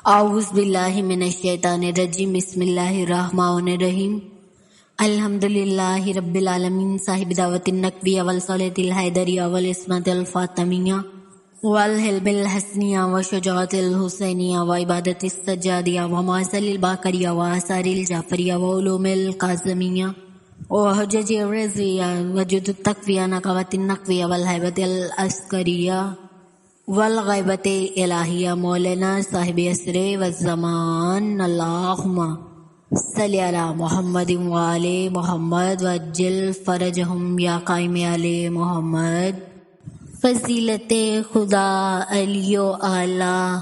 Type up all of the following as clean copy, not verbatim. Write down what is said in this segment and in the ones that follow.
اعوذ باللہ من الشیطان الرجیم، بسم اللہ الرحمن الرحیم۔ الحمد للہ رب العالمین، صاحب دعوت النقویہ والصلاۃ الحیدریہ والعصمت الفاطمیہ والحلم الحسنیہ وشجاعت الحسینیہ وعبادت السجادیہ ومعزل الباقریہ وآثار الجعفریہ وعلوم القاسمیہ وحجج الرضویہ وجد التقویہ نقوۃ النقویہ والہیبۃ العسکریہ والغیبت الہیہ مولانا صاحب عصر والزمان، اللہم صلی علی محمد وآل محمد وعجل فرجہم یا قائم آل محمد۔ فضیلت خدا علی و اعلیٰ،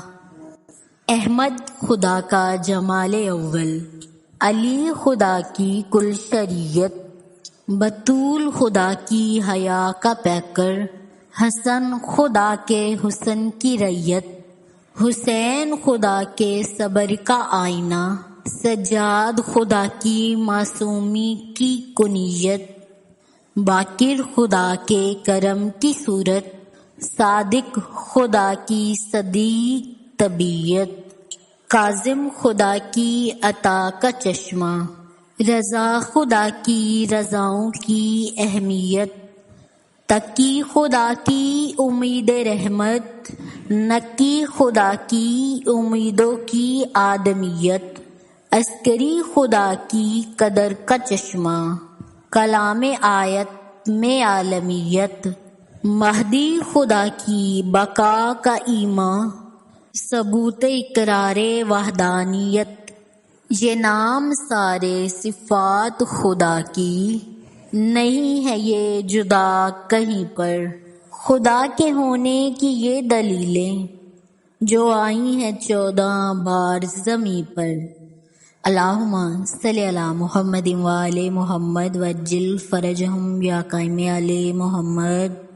احمد خدا کا جمال اول، علی خدا کی کل شریعت، بطول خدا کی حیا کا پیکر، حسن خدا کے حسن کی ریت، حسین خدا کے صبر کا آئینہ، سجاد خدا کی معصومی کی کنیت، باقر خدا کے کرم کی صورت، صادق خدا کی صدیق طبیعت، کاظم خدا کی عطا کا چشمہ، رضا خدا کی رضاؤں کی اہمیت، تقی خدا کی امید رحمت، نقی خدا کی امیدوں کی آدمیت، عسکری خدا کی قدر کا چشمہ، کلام آیت میں عالمیت، مہدی خدا کی بقا کا ایمان، ثبوت اقرار وحدانیت۔ یہ نام سارے صفات خدا کی، نہیں ہے یہ جدا کہیں پر، خدا کے ہونے کی یہ دلیلیں جو آئی ہیں 14 بار زمیں پر۔ اللہم صلی علی محمد وآل محمد وعجل فرجہم یا قائم آل محمد۔